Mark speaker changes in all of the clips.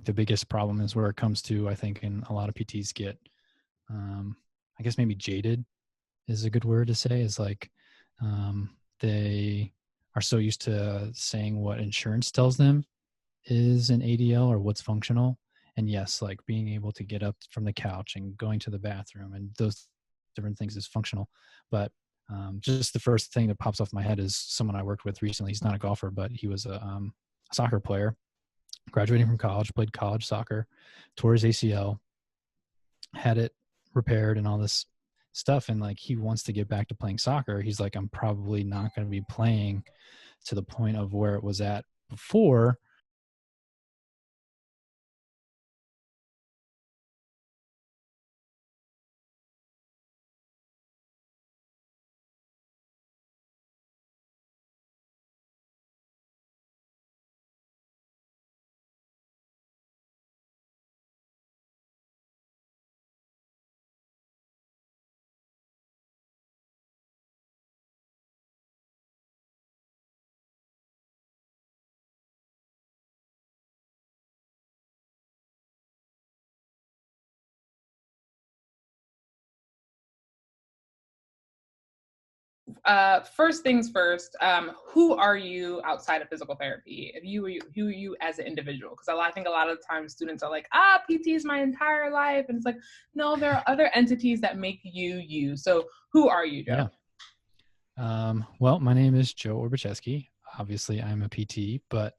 Speaker 1: the biggest problem is where it comes to, I think, and a lot of PTs get, I guess maybe jaded is a good word to say, is like they are so used to saying what insurance tells them is an ADL or what's functional. And yes, like being able to get up from the couch and going to the bathroom and those different things is functional. But just the first thing that pops off my head is someone I worked with recently. He's not a golfer, but he was a soccer player, graduating from college, played college soccer, tore his ACL, had it repaired and all this stuff. And like, he wants to get back to playing soccer. He's like, I'm probably not going to be playing to the point of where it was at before.
Speaker 2: First things first, who are you outside of physical therapy? Who are you as an individual? Because I think a lot of times students are like, PT is my entire life. And it's like, no, there are other entities that make you you. So who are you, Joe?
Speaker 1: Yeah. Well, my name is Joe Orbicheski. Obviously, I'm a PT, but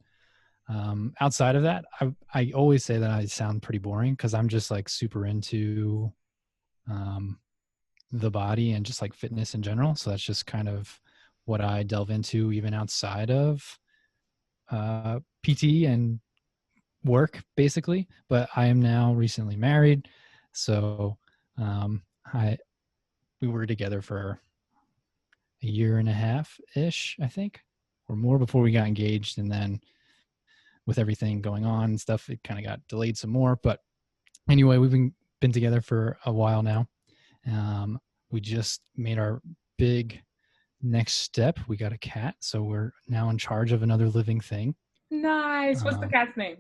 Speaker 1: outside of that, I always say that I sound pretty boring because I'm just like super into the body and just like fitness in general. So that's just kind of what I delve into even outside of PT and work, basically. But I am now recently married, so I we were together for a year and a half ish, I think, or more before we got engaged, and then with everything going on and stuff, it kind of got delayed some more. But anyway, we've been together for a while now. We just made our big next step. We got a cat, so we're now in charge of another living thing.
Speaker 2: Nice. What's the cat's name?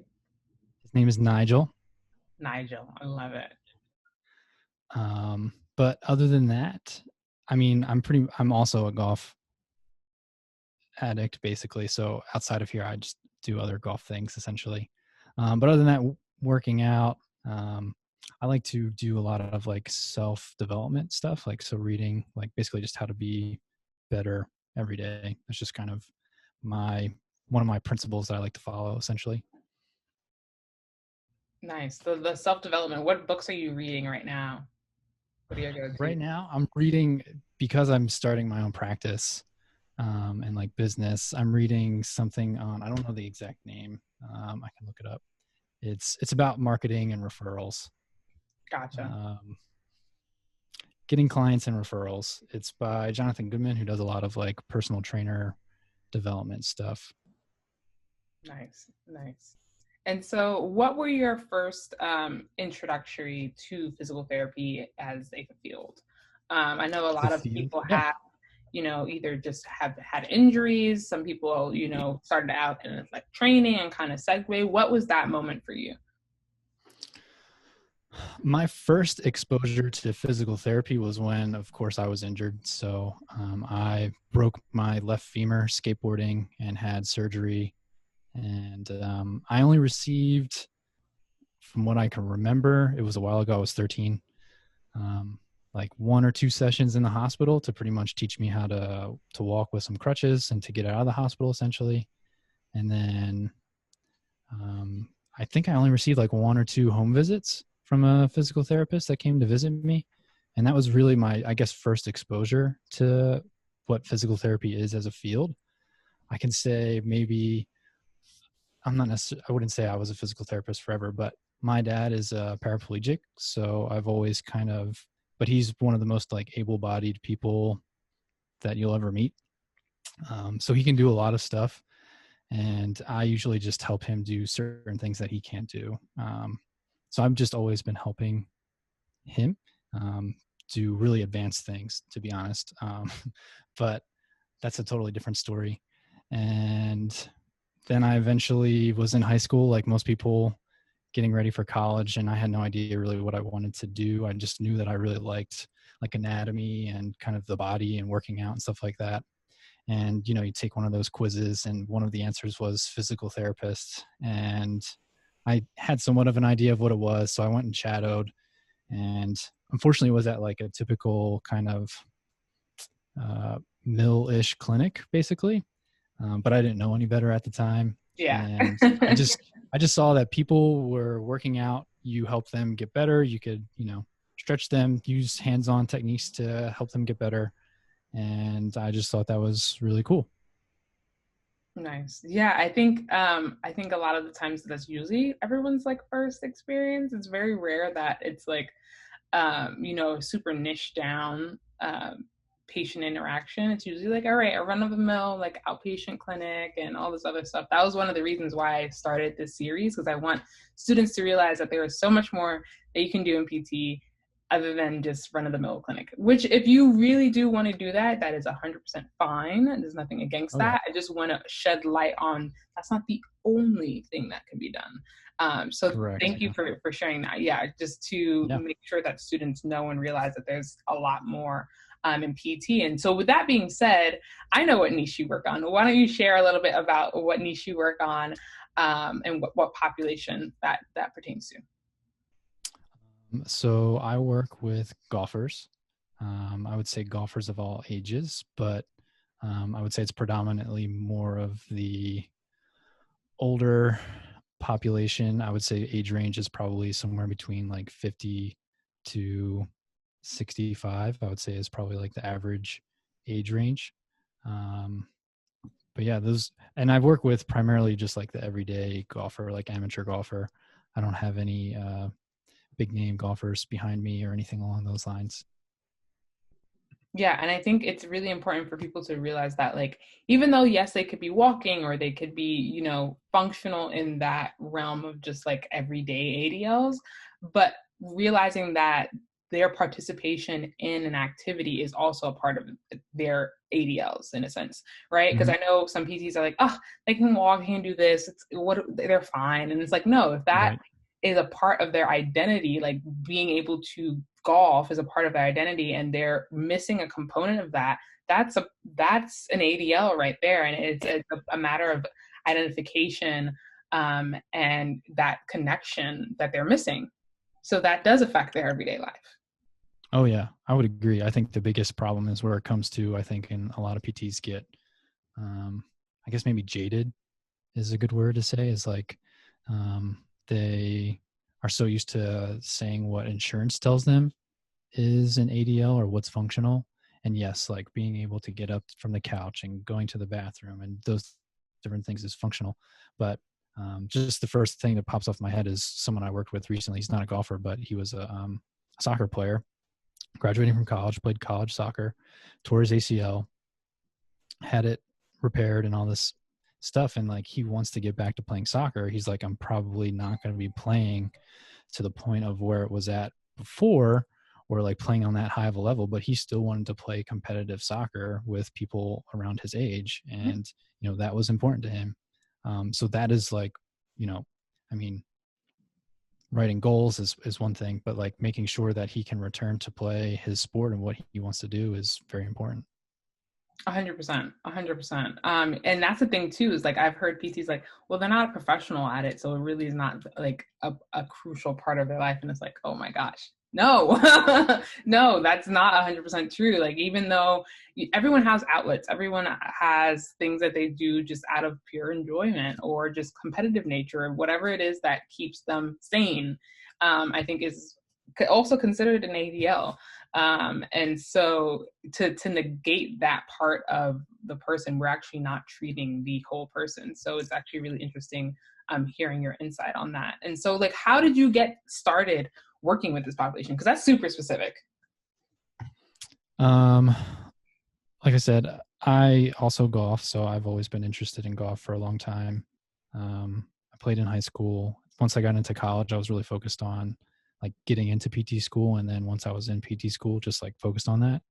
Speaker 1: His name is Nigel.
Speaker 2: Nigel. I love it.
Speaker 1: But other than that, I mean, I'm also a golf addict, basically. So outside of here, I just do other golf things essentially. But other than that, working out, I like to do a lot of like self-development stuff, like so reading, like basically just how to be better every day. That's just kind of one of my principles that I like to follow, essentially.
Speaker 2: Nice. The self-development. What books are you reading right now? What are your go-to?
Speaker 1: Right now, I'm reading because I'm starting my own practice and like business. I'm reading something on, I don't know the exact name. I can look it up. It's about marketing and referrals.
Speaker 2: Gotcha.
Speaker 1: Getting clients and referrals. It's by Jonathan Goodman, who does a lot of like personal trainer development stuff.
Speaker 2: Nice. Nice. And so, what were your first introductory to physical therapy as a field? I know a
Speaker 1: The
Speaker 2: lot of
Speaker 1: field,
Speaker 2: people
Speaker 1: yeah.
Speaker 2: have, either just have had injuries. Some people, started out in like training and kind of segue. What was that moment for you?
Speaker 1: My first exposure to physical therapy was when, of course, I was injured. So I broke my left femur skateboarding and had surgery. And I only received, from what I can remember, it was a while ago, I was 13, like 1 or 2 sessions in the hospital to pretty much teach me how to walk with some crutches and to get out of the hospital, essentially. And then I think I only received like 1 or 2 home visits from a physical therapist that came to visit me. And that was really my, I guess, first exposure to what physical therapy is as a field. I can say maybe I'm not necessarily, I wouldn't say I was a physical therapist forever, but my dad is a paraplegic. So I've always kind of, but he's one of the most like able-bodied people that you'll ever meet. So he can do a lot of stuff. And I usually just help him do certain things that he can't do. So I've just always been helping him do really advanced things, to be honest. But that's a totally different story. And then I eventually was in high school, like most people getting ready for college, and I had no idea really what I wanted to do. I just knew that I really liked like anatomy and kind of the body and working out and stuff like that. And, you know, you take one of those quizzes and one of the answers was physical therapist. And I had somewhat of an idea of what it was. So I went and shadowed, and unfortunately it was at like a typical kind of mill-ish clinic basically. But I didn't know any better at the time.
Speaker 2: Yeah.
Speaker 1: And I just saw that people were working out. You help them get better. You could, you know, stretch them, use hands-on techniques to help them get better. And I just thought that was really cool.
Speaker 2: Nice. Yeah, I think a lot of the times that's usually everyone's like first experience. It's very rare that it's like you know, super niche down patient interaction. It's usually like, all right, a run of the mill, like outpatient clinic and all this other stuff. That was one of the reasons why I started this series, because I want students to realize that there is so much more that you can do in PT other than just run of the mill clinic, which if you really do want to do that, that is 100% fine. There's nothing against that. I just want to shed light on that's not the only thing that can be done. So
Speaker 1: Correct.
Speaker 2: thank you for sharing that. Yeah, just to make sure that students know and realize that there's a lot more in PT. And so with that being said, I know what niche you work on. Why don't you share a little bit about what niche you work on and what population that pertains to?
Speaker 1: So I work with golfers. I would say golfers of all ages, but I would say it's predominantly more of the older population. I would say age range is probably somewhere between like 50 to 65. I would say is probably like the average age range. But yeah, those, and I've worked with primarily just like the everyday golfer, like amateur golfer. I don't have any big name golfers behind me or anything along those lines.
Speaker 2: Yeah, and I think it's really important for people to realize that, like, even though, yes, they could be walking or they could be, you know, functional in that realm of just like everyday ADLs, but realizing that their participation in an activity is also a part of their ADLs in a sense, right? Because I know some PTs are like, oh, they can walk, they can do this, they're fine. And it's like, no, if that is a part of their identity, like being able to golf is a part of their identity and they're missing a component of that, that's an ADL right there. And it's a matter of identification and that connection that they're missing. So that does affect their everyday life.
Speaker 1: Oh yeah, I would agree. I think the biggest problem is where it comes to, I think, and a lot of PTs get, I guess maybe jaded is a good word to say, is like they are so used to saying what insurance tells them is an ADL or what's functional. And yes, like being able to get up from the couch and going to the bathroom and those different things is functional. But just the first thing that pops off my head is someone I worked with recently. He's not a golfer, but he was a soccer player, graduating from college, played college soccer, tore his ACL, had it repaired and all this stuff. And like, he wants to get back to playing soccer. He's like, I'm probably not going to be playing to the point of where it was at before, or like playing on that high of a level, but he still wanted to play competitive soccer with people around his age. And, you know, that was important to him. So that is like, you know, I mean, writing goals is one thing, but like making sure that he can return to play his sport and what he wants to do is very important.
Speaker 2: 100%, 100%. And that's the thing too, is like, I've heard PTs like, well, they're not a professional at it, so it really is not like a crucial part of their life. And it's like, oh my gosh, no, no, that's not 100% true. Like, even though everyone has outlets, everyone has things that they do just out of pure enjoyment or just competitive nature, or whatever it is that keeps them sane, I think is also considered an ADL. And so to negate that part of the person, we're actually not treating the whole person. So it's actually really interesting hearing your insight on that. And so, like, how did you get started working with this population? Because that's super specific.
Speaker 1: Like I said, I also golf, so I've always been interested in golf for a long time. I played in high school. Once I got into college, I was really focused on like getting into PT school. And then once I was in PT school, just like focused on that.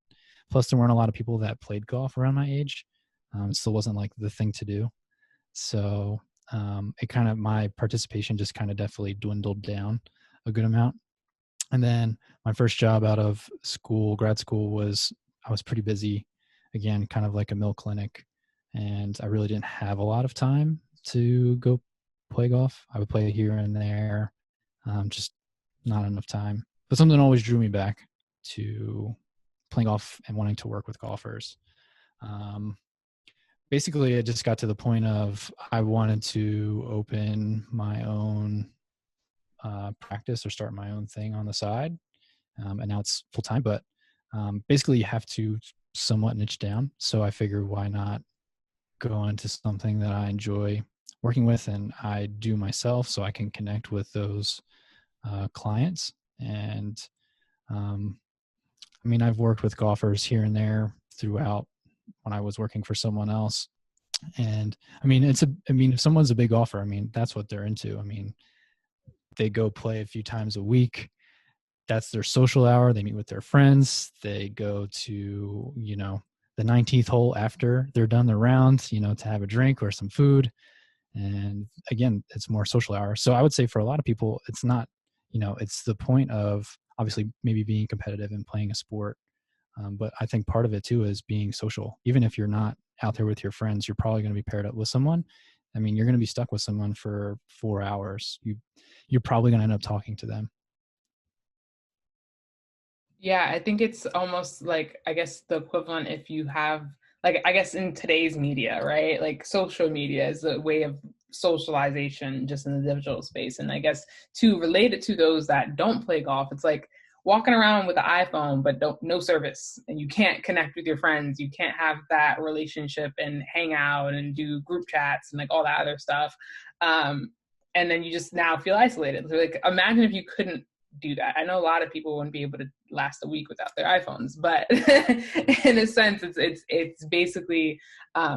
Speaker 1: Plus there weren't a lot of people that played golf around my age. It still wasn't like the thing to do. So my participation just kind of definitely dwindled down a good amount. And then my first job out of school, grad school, I was pretty busy, again, kind of like a mill clinic. And I really didn't have a lot of time to go play golf. I would play here and there, just not enough time. But something always drew me back to playing golf and wanting to work with golfers. Basically, it just got to the point of I wanted to open my own practice or start my own thing on the side. And now it's full time, but basically you have to somewhat niche down. So I figured why not go into something that I enjoy working with and I do myself so I can connect with those clients. And I mean, I've worked with golfers here and there throughout when I was working for someone else. And I mean, if someone's a big golfer, I mean, that's what they're into. I mean, they go play a few times a week. That's their social hour. They meet with their friends. They go to, the 19th hole after they're done their round, to have a drink or some food. And again, it's more social hour. So I would say for a lot of people, it's not, it's the point of obviously maybe being competitive and playing a sport. But I think part of it too is being social. Even if you're not out there with your friends, you're probably going to be paired up with someone. I mean, you're going to be stuck with someone for 4 hours. You're probably going to end up talking to them.
Speaker 2: Yeah, I think it's almost like, I guess, the equivalent if you have, like, I guess in today's media, right? Like social media is a way of socialization just in the digital space. And I guess to relate it to those that don't play golf, it's like walking around with an iPhone, but no service. And you can't connect with your friends. You can't have that relationship and hang out and do group chats and like all that other stuff. And then you just now feel isolated. So like, imagine if you couldn't do that. I know a lot of people wouldn't be able to last a week without their iPhones, but in a sense, it's basically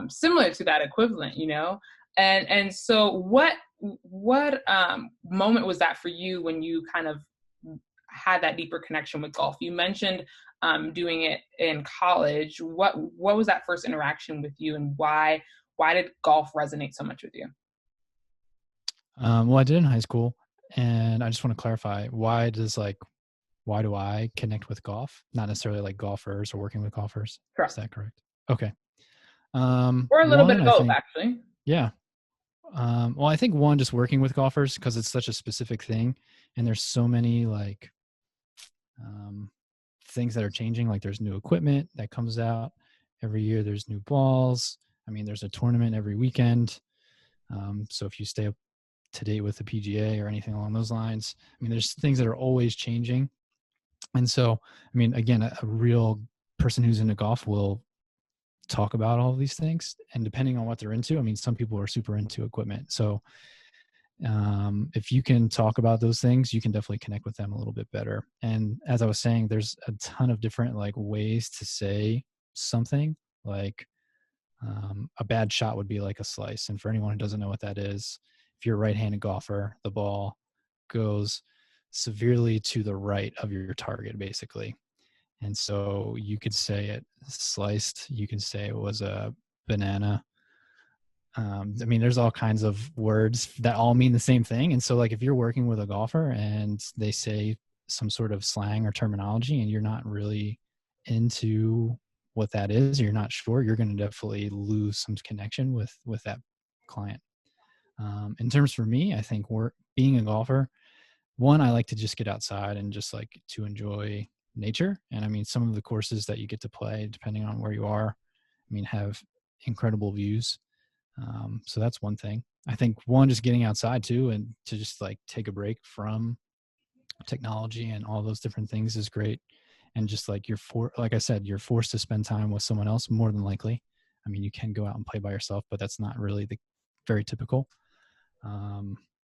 Speaker 2: similar to that equivalent, And so, what moment was that for you when you kind of had that deeper connection with golf? You mentioned doing it in college. What was that first interaction with you, and why did golf resonate so much with you?
Speaker 1: Well, I did in high school, and I just want to clarify why do I connect with golf? Not necessarily like golfers or working with golfers. Is
Speaker 2: Correct.
Speaker 1: that correct? Okay.
Speaker 2: Or a little bit
Speaker 1: One,
Speaker 2: of
Speaker 1: I
Speaker 2: both,
Speaker 1: think,
Speaker 2: actually.
Speaker 1: yeah. Well, I think one, just working with golfers because it's such a specific thing, and there's so many um, things that are changing. Like there's new equipment that comes out every year. There's new balls. I mean, there's a tournament every weekend. So if you stay up to date with the PGA or anything along those lines, I mean, there's things that are always changing. And so, I mean, again, a real person who's into golf will talk about all of these things. And depending on what they're into, I mean, some people are super into equipment. So if you can talk about those things, you can definitely connect with them a little bit better. And as I was saying, there's a ton of different like ways to say something. Like a bad shot would be like a slice. And for anyone who doesn't know what that is, if you're a right-handed golfer, the ball goes severely to the right of your target, basically. And so you could say it sliced. You can say it was a banana. I mean, there's all kinds of words that all mean the same thing. And so, like, if you're working with a golfer and they say some sort of slang or terminology and you're not really into what that is, you're not sure, you're going to definitely lose some connection with that client. In terms for me, I think being a golfer, one, I like to just get outside and just like to enjoy nature. And I mean, some of the courses that you get to play, depending on where you are, I mean, have incredible views. So that's one thing. I think one, just getting outside too, and to just like take a break from technology and all those different things is great. And just like like I said, you're forced to spend time with someone else more than likely. I mean, you can go out and play by yourself, but that's not really the very typical.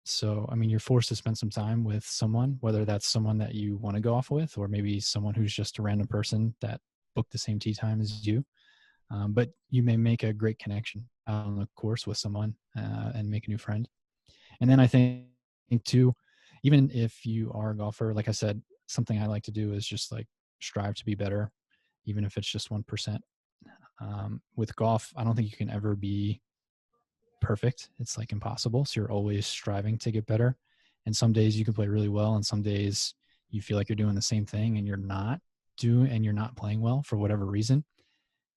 Speaker 1: So, I mean, you're forced to spend some time with someone, whether that's someone that you want to go off with, or maybe someone who's just a random person that booked the same tee time as you. But you may make a great connection on the course with someone and make a new friend. And then I think too, even if you are a golfer, like I said, something I like to do is just like strive to be better, even if it's just 1%. With golf, I don't think you can ever be perfect. It's like impossible. So you're always striving to get better. And some days you can play really well, and some days you feel like you're doing the same thing and you're not playing well for whatever reason.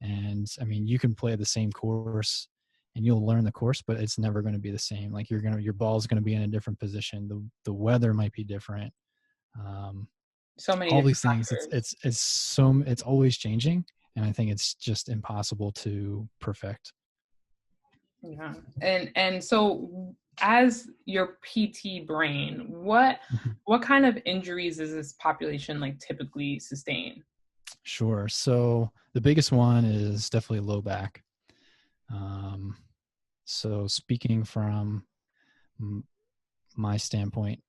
Speaker 1: And I mean, you can play the same course and you'll learn the course, but it's never going to be the same. Like your ball is going to be in a different position. The weather might be different.
Speaker 2: So many
Speaker 1: all these things.
Speaker 2: factors.
Speaker 1: It's always changing, and I think it's just impossible to perfect.
Speaker 2: Yeah. And so as your PT brain, what kind of injuries is this population like typically sustain?
Speaker 1: Sure. So the biggest one is definitely low back. So speaking from my standpoint,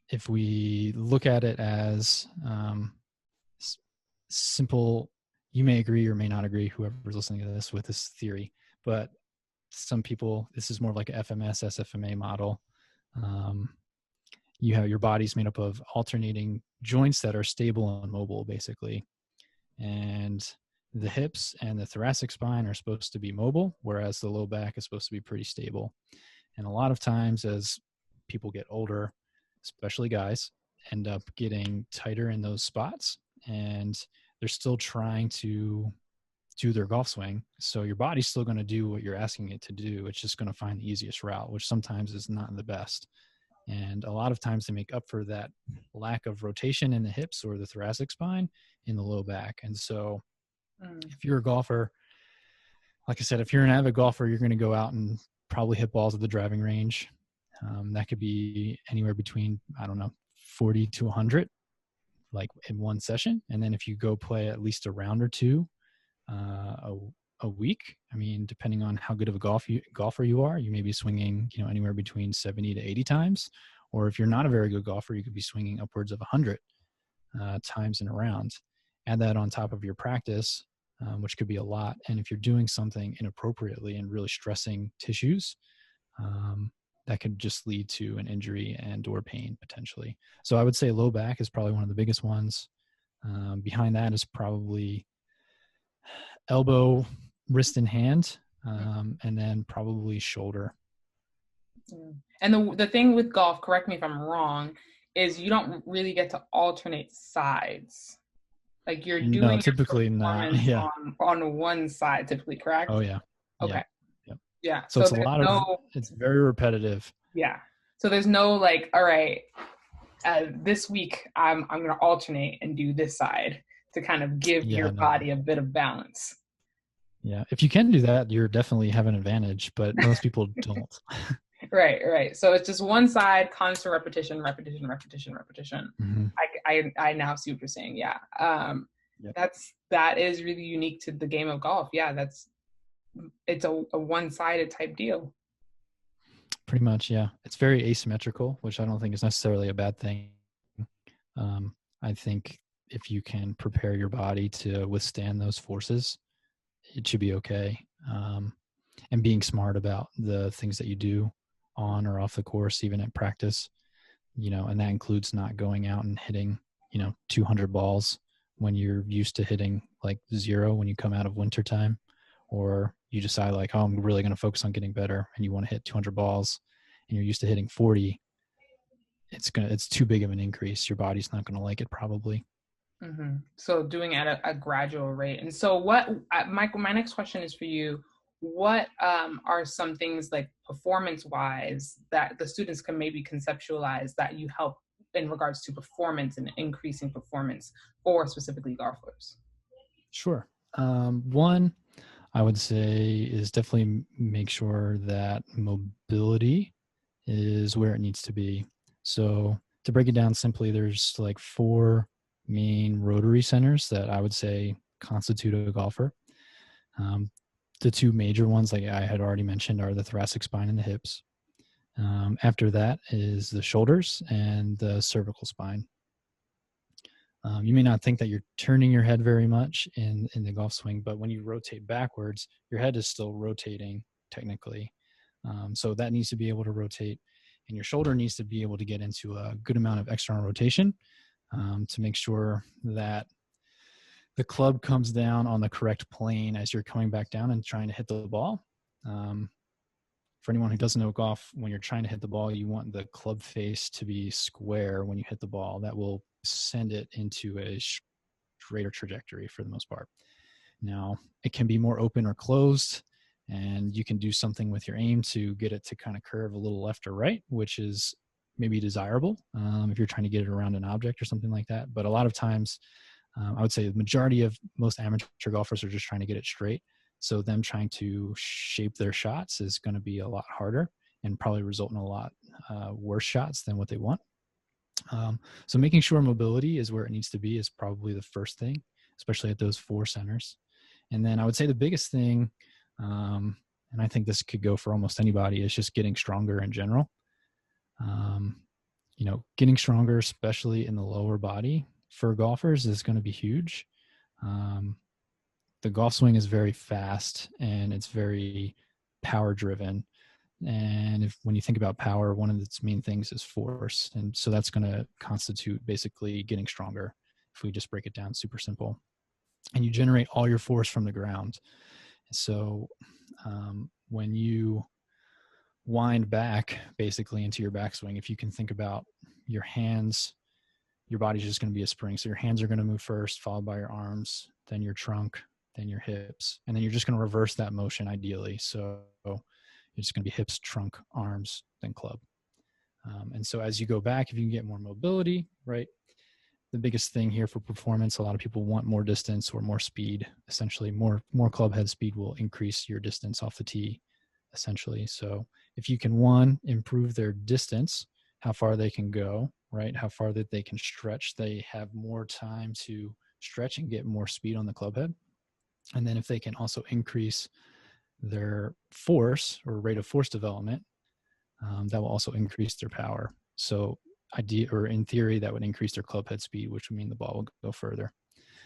Speaker 1: if we look at it as simple, you may agree or may not agree, whoever's listening to this, with this theory, but some people, this is more like a FMS, SFMA model. You have your body's made up of alternating joints that are stable and mobile, basically. And the hips and the thoracic spine are supposed to be mobile, whereas the low back is supposed to be pretty stable. And a lot of times as people get older, especially guys, end up getting tighter in those spots, and they're still trying to do their golf swing. So your body's still going to do what you're asking it to do. It's just going to find the easiest route, which sometimes is not the best. And a lot of times they make up for that lack of rotation in the hips or the thoracic spine in the low back. And so if you're a golfer, like I said, if you're an avid golfer, you're going to go out and probably hit balls at the driving range. That could be anywhere between, 40 to 100, like in one session. And then if you go play at least a round or two a week, I mean, depending on how good of a golfer you are, you may be swinging, anywhere between 70 to 80 times. Or if you're not a very good golfer, you could be swinging upwards of 100 times in a round. Add that on top of your practice, which could be a lot. And if you're doing something inappropriately and really stressing tissues, that could just lead to an injury and or pain potentially. So I would say low back is probably one of the biggest ones. Behind that is probably elbow, wrist, and hand, and then probably shoulder.
Speaker 2: And the thing with golf, correct me if I'm wrong, is you don't really get to alternate sides. Like you're doing
Speaker 1: typically not. Yeah,
Speaker 2: on one side, typically, correct?
Speaker 1: Oh yeah.
Speaker 2: Okay. Yeah.
Speaker 1: So it's a lot of. It's very repetitive.
Speaker 2: Yeah. So there's no like, all right, this week I'm going to alternate and do this side to kind of give your body a bit of balance.
Speaker 1: Yeah. If you can do that, you're definitely have an advantage, but most people don't.
Speaker 2: Right. So it's just one side, constant repetition. Mm-hmm. I now see what you're saying. Yeah. That is really unique to the game of golf. Yeah. It's a one-sided type deal.
Speaker 1: Pretty much. Yeah. It's very asymmetrical, which I don't think is necessarily a bad thing. I think if you can prepare your body to withstand those forces, it should be okay. And being smart about the things that you do on or off the course, even at practice, and that includes not going out and hitting, 200 balls when you're used to hitting like 0 when you come out of wintertime, or you decide like, oh, I'm really going to focus on getting better, and you want to hit 200 balls and you're used to hitting 40. It's too big of an increase. Your body's not going to like it probably.
Speaker 2: Mm-hmm. So doing at a gradual rate. And so Michael, my next question is for you. What are some things like performance-wise that the students can maybe conceptualize that you help in regards to performance and increasing performance for specifically golfers?
Speaker 1: Sure. One, I would say, is definitely make sure that mobility is where it needs to be. So to break it down simply, there's like 4 main rotary centers that I would say constitute a golfer. The 2 major ones, like I had already mentioned, are the thoracic spine and the hips. After that is the shoulders and the cervical spine. You may not think that you're turning your head very much in the golf swing, but when you rotate backwards, your head is still rotating technically. So that needs to be able to rotate, and your shoulder needs to be able to get into a good amount of external rotation to make sure that the club comes down on the correct plane as you're coming back down and trying to hit the ball. for anyone who doesn't know golf, when you're trying to hit the ball, you want the club face to be square when you hit the ball. That will send it into a straighter trajectory for the most part. Now, it can be more open or closed, and you can do something with your aim to get it to kind of curve a little left or right, which is maybe desirable if you're trying to get it around an object or something like that. But a lot of times, I would say the majority of most amateur golfers are just trying to get it straight. So them trying to shape their shots is going to be a lot harder and probably result in a lot worse shots than what they want. So making sure mobility is where it needs to be is probably the first thing, especially at those 4 centers. And then I would say the biggest thing, and I think this could go for almost anybody, is just getting stronger in general. Getting stronger, especially in the lower body for golfers, is going to be huge. The golf swing is very fast and it's very power driven. And when you think about power, one of its main things is force. And so that's going to constitute basically getting stronger. If we just break it down super simple, and you generate all your force from the ground. So when you wind back basically into your backswing, if you can think about your hands, your body's just going to be a spring. So your hands are going to move first, followed by your arms, then your trunk, then your hips. And then you're just going to reverse that motion ideally. So it's just going to be hips, trunk, arms, then club. And so as you go back, if you can get more mobility, right? The biggest thing here for performance, a lot of people want more distance or more speed. Essentially, more club head speed will increase your distance off the tee, essentially. So if you can, one, improve their distance, how far they can go, right? How far that they can stretch. They have more time to stretch and get more speed on the club head. And then if they can also increase their force or rate of force development, that will also increase their power. So in theory, that would increase their club head speed, which would mean the ball will go further.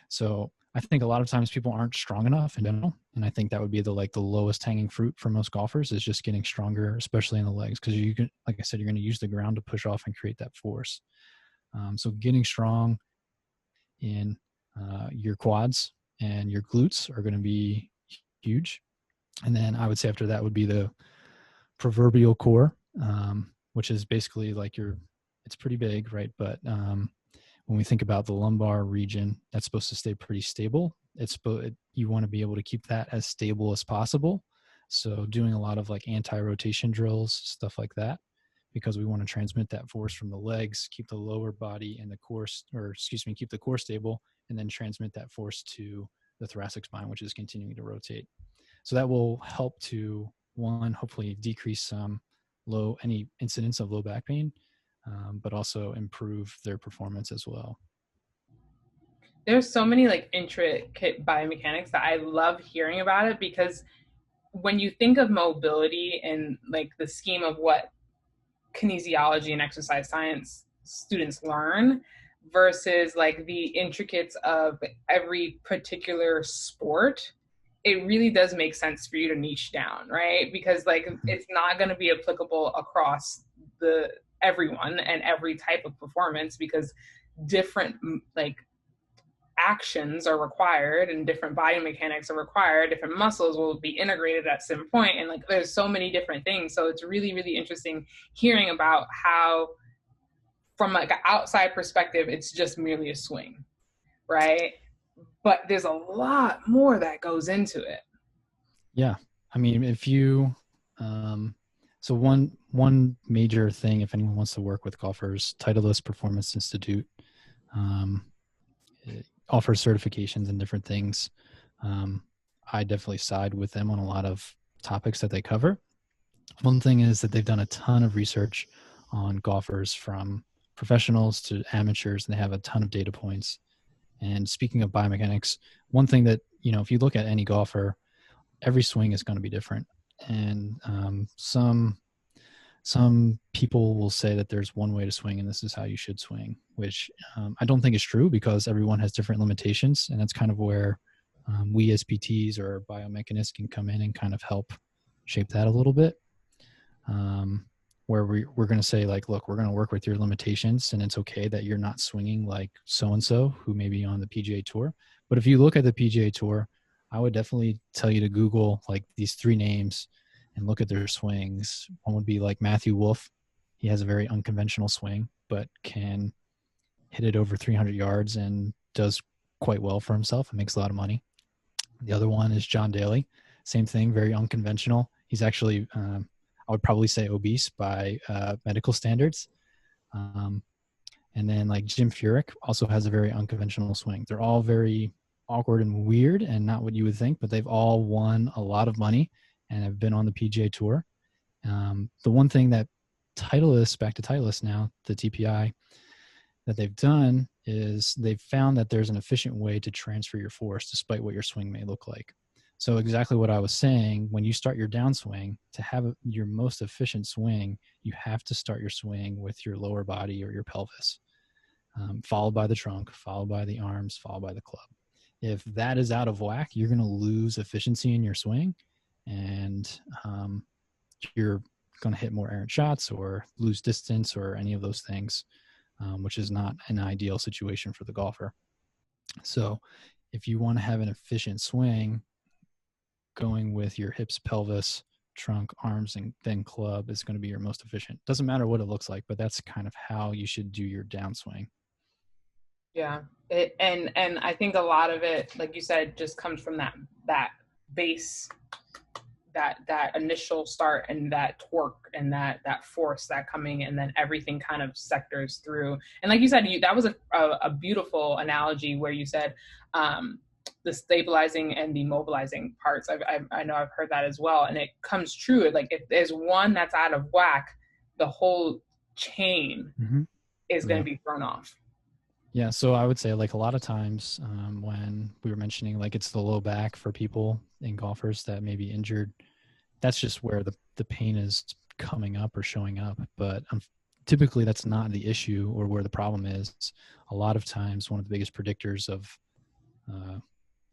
Speaker 1: So I think a lot of times people aren't strong enough in general. And I think that would be the lowest hanging fruit for most golfers, is just getting stronger, especially in the legs. Because you can, like I said, you're going to use the ground to push off and create that force. So getting strong in your quads and your glutes are going to be huge. And then I would say after that would be the proverbial core, which is basically it's pretty big, right? But when we think about the lumbar region, that's supposed to stay pretty stable. You want to be able to keep that as stable as possible. So doing a lot of anti-rotation drills, stuff like that, because we want to transmit that force from the legs, keep the lower body and keep the core stable, and then transmit that force to the thoracic spine, which is continuing to rotate. So that will help to, one, hopefully decrease any incidence of low back pain, but also improve their performance as well.
Speaker 2: There's so many intricate biomechanics that I love hearing about it, because when you think of mobility and the scheme of what kinesiology and exercise science students learn versus the intricates of every particular sport, it really does make sense for you to niche down, right? Because it's not going to be applicable across everyone and every type of performance, because different actions are required and different body mechanics are required. Different muscles will be integrated at some point, and there's so many different things. So it's really, really interesting hearing about how, from an outside perspective, it's just merely a swing, right? But there's a lot more that goes into it.
Speaker 1: Yeah. I mean, if you, so one major thing, if anyone wants to work with golfers, Titleist Performance Institute offers certifications and different things. I definitely side with them on a lot of topics that they cover. One thing is that they've done a ton of research on golfers, from professionals to amateurs, and they have a ton of data points. And speaking of biomechanics, one thing that, if you look at any golfer, every swing is going to be different. And some people will say that there's one way to swing and this is how you should swing, which I don't think is true, because everyone has different limitations. And that's kind of where we as PTs or biomechanists can come in and kind of help shape that a little bit. Where we're going to say look, we're going to work with your limitations, and it's okay that you're not swinging like so-and-so who may be on the PGA Tour. But if you look at the PGA Tour, I would definitely tell you to Google these 3 names and look at their swings. One would be like Matthew Wolff. He has a very unconventional swing, but can hit it over 300 yards and does quite well for himself and makes a lot of money. The other one is John Daly. Same thing, very unconventional. He's actually, I would probably say, obese by medical standards. And then like Jim Furyk also has a very unconventional swing. They're all very awkward and weird and not what you would think, but they've all won a lot of money and have been on the PGA Tour. The one thing that Titleist, back to Titleist now, the TPI, that they've done is they've found that there's an efficient way to transfer your force despite what your swing may look like. So exactly what I was saying, when you start your downswing, to have your most efficient swing, you have to start your swing with your lower body or your pelvis, followed by the trunk, followed by the arms, followed by the club. If that is out of whack, you're going to lose efficiency in your swing, and you're going to hit more errant shots or lose distance or any of those things, which is not an ideal situation for the golfer. So if you want to have an efficient swing, going with your hips, pelvis, trunk, arms, and then club is going to be your most efficient. Doesn't matter what it looks like, but that's kind of how you should do your downswing.
Speaker 2: Yeah. And I think a lot of it, like you said, just comes from that base, that initial start and that torque and that force that coming, and then everything kind of sectors through. And like you said, that was a beautiful analogy where you said the stabilizing and the mobilizing parts. I know I've heard that as well, and it comes true. Like if there's one that's out of whack, the whole chain is going to be thrown off.
Speaker 1: Yeah, so I would say like a lot of times when we were mentioning like it's the low back for people in golfers that may be injured, that's just where the pain is coming up or showing up. But typically that's not the issue or where the problem is. A lot of times one of the biggest predictors of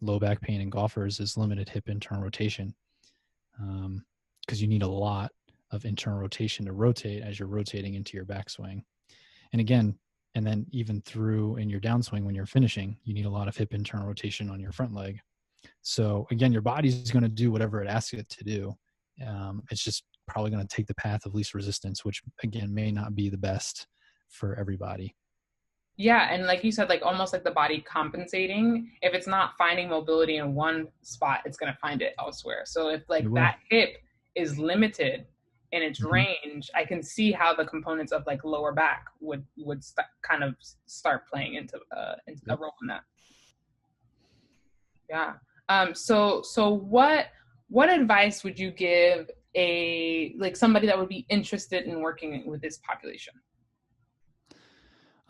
Speaker 1: low back pain in golfers is limited hip internal rotation, because you need a lot of internal rotation to rotate as you're rotating into your backswing. And again, and then even through in your downswing when you're finishing, you need a lot of hip internal rotation on your front leg. So again, your body's going to do whatever it asks it to do. It's just probably going to take the path of least resistance, which again may not be the best for everybody.
Speaker 2: Yeah, and like you said, like almost like the body compensating. If it's not finding mobility in one spot, it's going to find it elsewhere. So if like that hip is limited in its range, I can see how the components of like lower back would kind of start playing into a role in that. Yeah. So what advice would you give somebody that would be interested in working with this population?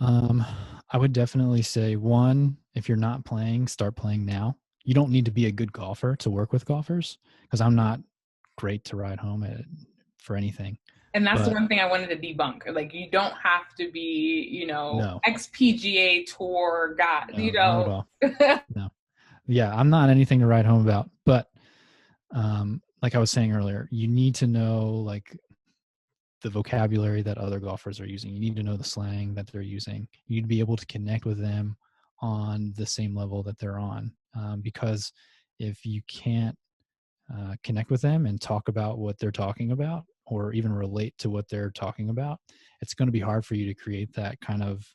Speaker 1: I would definitely say, one, if you're not playing, start playing now. You don't need to be a good golfer to work with golfers, because I'm not great to ride home for anything.
Speaker 2: And that's the one thing I wanted to debunk. Like, you don't have to be, ex-PGA Tour guy,
Speaker 1: Not at all. No. Yeah, I'm not anything to write home about. But like I was saying earlier, you need to know like the vocabulary that other golfers are using. You need to know the slang that they're using. You need to be able to connect with them on the same level that they're on. Because if you can't connect with them and talk about what they're talking about, or even relate to what they're talking about, it's going to be hard for you to create that kind of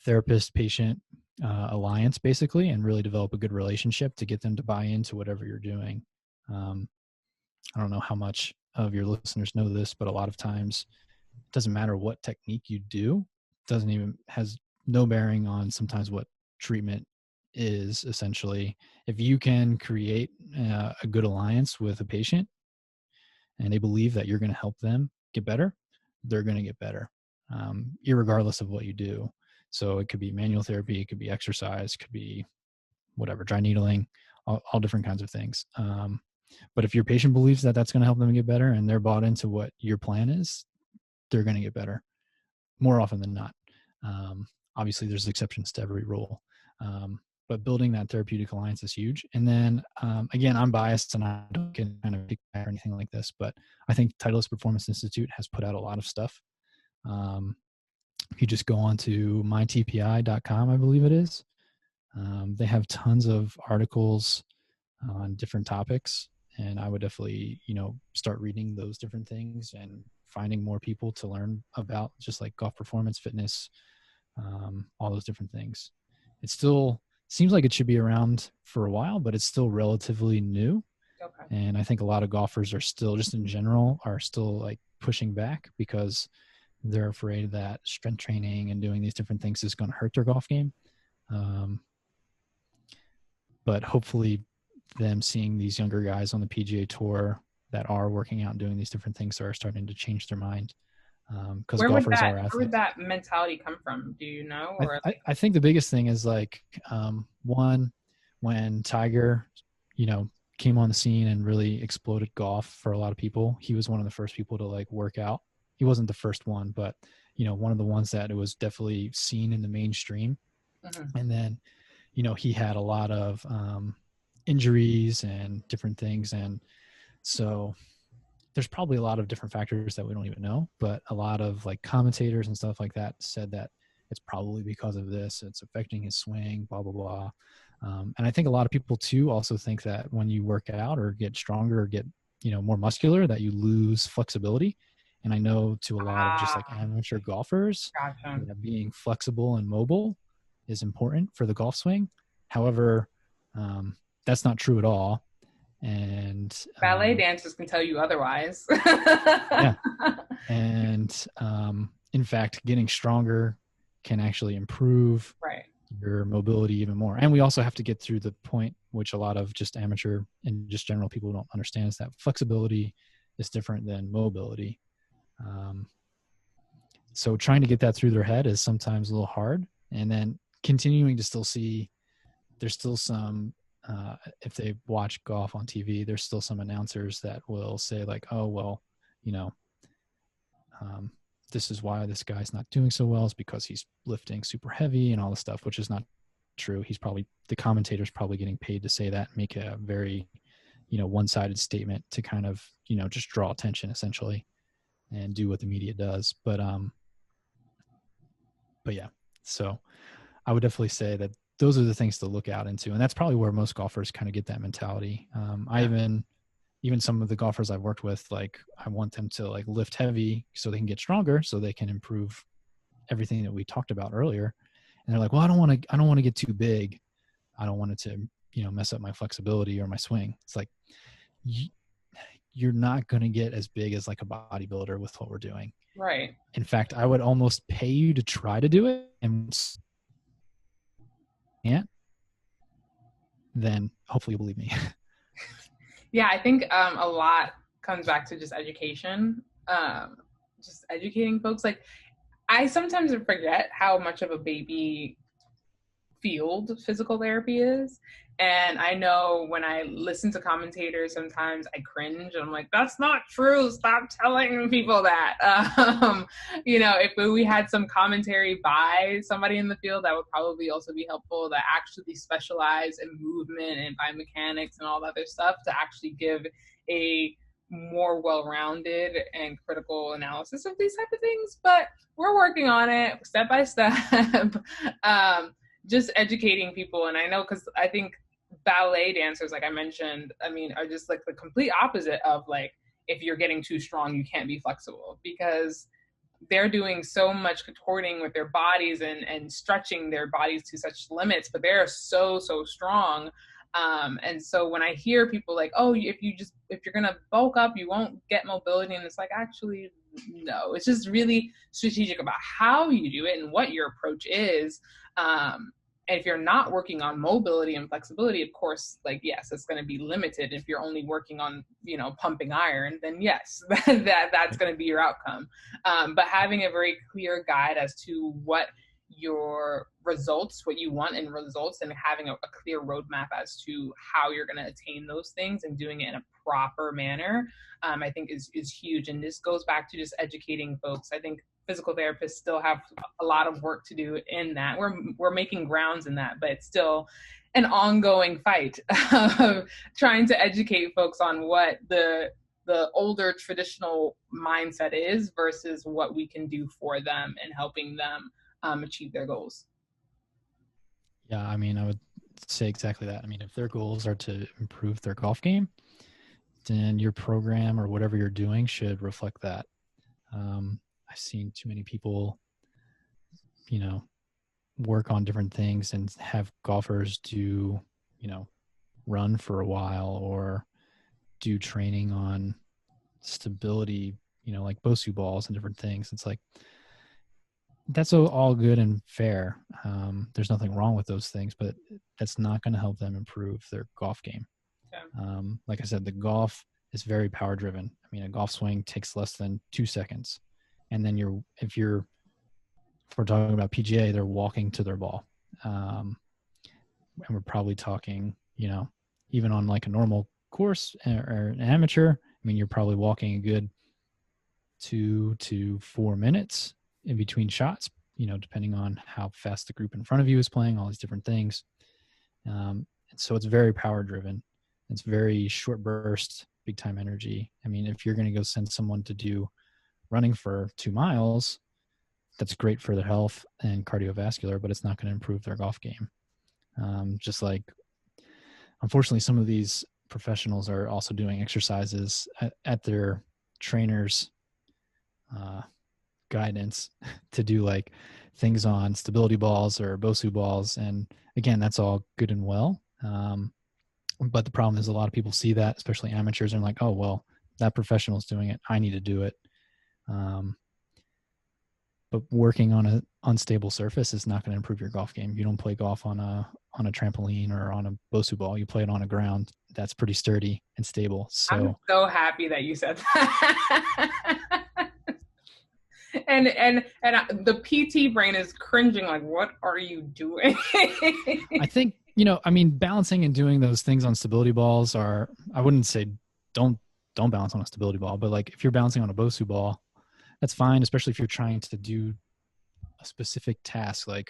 Speaker 1: therapist-patient alliance, basically, and really develop a good relationship to get them to buy into whatever you're doing. I don't know how much of your listeners know this, but a lot of times it doesn't matter what technique you do, has no bearing on sometimes what treatment is. Essentially, if you can create a good alliance with a patient and they believe that you're going to help them get better, they're going to get better, irregardless of what you do. So it could be manual therapy, it could be exercise, it could be whatever, dry needling, all different kinds of things. But if your patient believes that that's going to help them get better and they're bought into what your plan is, they're going to get better more often than not. Obviously, there's exceptions to every rule. But building that therapeutic alliance is huge. And then, again, I'm biased and I don't get kind of pick or anything like this, but I think Titleist Performance Institute has put out a lot of stuff. If you just go on to mytpi.com, I believe it is, they have tons of articles on different topics. And I would definitely, start reading those different things and finding more people to learn about just like golf performance, fitness, all those different things. It still seems like it should be around for a while, but it's still relatively new.
Speaker 2: Okay.
Speaker 1: And I think a lot of golfers are still, just in general, are still like pushing back because they're afraid that strength training and doing these different things is going to hurt their golf game. But hopefully them seeing these younger guys on the PGA Tour that are working out and doing these different things are starting to change their mind. Because golfers are athletes.
Speaker 2: Where would that mentality come from? Do you know? Or
Speaker 1: I think the biggest thing is like, one, when Tiger, came on the scene and really exploded golf for a lot of people, he was one of the first people to like work out. He wasn't the first one, but one of the ones that it was definitely seen in the mainstream. Mm-hmm. And then, he had a lot of injuries and different things. And so there's probably a lot of different factors that we don't even know, but a lot of like commentators and stuff like that said that it's probably because of this, it's affecting his swing, blah, blah, blah. And I think a lot of people too also think that when you work out or get stronger or get, more muscular, that you lose flexibility. And I know to a lot of just like amateur golfers, that being flexible and mobile is important for the golf swing. However, that's not true at all. And
Speaker 2: ballet dancers can tell you otherwise.
Speaker 1: Yeah. And in fact, getting stronger can actually improve your mobility even more. And we also have to get through the point, which a lot of just amateur and just general people don't understand, is that flexibility is different than mobility. So trying to get that through their head is sometimes a little hard. And then continuing to still see, there's still some, if they watch golf on TV, there's still some announcers that will say like, oh, well, this is why this guy's not doing so well, is because he's lifting super heavy and all this stuff, which is not true. The commentator's probably getting paid to say that, make a very, one-sided statement to kind of, just draw attention essentially and do what the media does. But yeah, so I would definitely say that those are the things to look out into. And that's probably where most golfers kind of get that mentality. Even some of the golfers I've worked with, like I want them to like lift heavy so they can get stronger, so they can improve everything that we talked about earlier. And they're like, well, I don't want to get too big. I don't want it to, mess up my flexibility or my swing. It's like, you're not going to get as big as like a bodybuilder with what we're doing.
Speaker 2: Right.
Speaker 1: In fact, I would almost pay you to try to do it, and can't, then hopefully you'll believe me.
Speaker 2: Yeah, I think a lot comes back to just education, just educating folks. Like, I sometimes forget how much of a baby field physical therapy is. And I know when I listen to commentators, sometimes I cringe. I'm like, that's not true. Stop telling people that. If we had some commentary by somebody in the field, that would probably also be helpful, that actually specialize in movement and biomechanics and all that other stuff, to actually give a more well-rounded and critical analysis of these type of things. But we're working on it step by step. Just educating people. And I know, because I think ballet dancers, like I mentioned, are just like the complete opposite of like, if you're getting too strong, you can't be flexible, because they're doing so much contorting with their bodies and stretching their bodies to such limits, but they're so strong. And so when I hear people like, oh, if you're going to bulk up, you won't get mobility. And it's like, actually, no, it's just really strategic about how you do it and what your approach is. And if you're not working on mobility and flexibility, of course, like, yes, it's going to be limited. If you're only working on, pumping iron, then yes, that's going to be your outcome. But having a very clear guide as to what your results, what you want in results, and having a clear roadmap as to how you're going to attain those things and doing it in a proper manner, I think is huge. And this goes back to just educating folks. I think physical therapists still have a lot of work to do in that. We're making grounds in that, but it's still an ongoing fight of trying to educate folks on what the older traditional mindset is versus what we can do for them and helping them achieve their goals.
Speaker 1: Yeah, I would say exactly that. If their goals are to improve their golf game, then your program or whatever you're doing should reflect that. I've seen too many people, work on different things and have golfers do, run for a while or do training on stability, like Bosu balls and different things. It's like, that's all good and fair. There's nothing wrong with those things, but that's not going to help them improve their golf game.
Speaker 2: Yeah.
Speaker 1: Like I said, the golf is very power driven. I mean, a golf swing takes less than 2 seconds. And then if we're talking about PGA, they're walking to their ball. And we're probably talking, even on like a normal course or an amateur, I mean, you're probably walking a good 2 to 4 minutes in between shots, depending on how fast the group in front of you is playing, all these different things. And so it's very power driven. It's very short burst, big time energy. I mean, if you're going to go send someone to do running for 2 miles, that's great for their health and cardiovascular, but it's not going to improve their golf game. Just like, unfortunately, some of these professionals are also doing exercises at their trainers' guidance to do like things on stability balls or Bosu balls. And again, that's all good and well. But the problem is a lot of people see that, especially amateurs, and like, oh, well, that professional is doing it, I need to do it. But working on an unstable surface is not going to improve your golf game. You don't play golf on a trampoline or on a Bosu ball. You play it on a ground that's pretty sturdy and stable. So
Speaker 2: I'm so happy that you said that. and the PT brain is cringing, like, what are you doing?
Speaker 1: I think, balancing and doing those things on stability balls I wouldn't say don't balance on a stability ball, but like if you're balancing on a Bosu ball, that's fine, especially if you're trying to do a specific task, like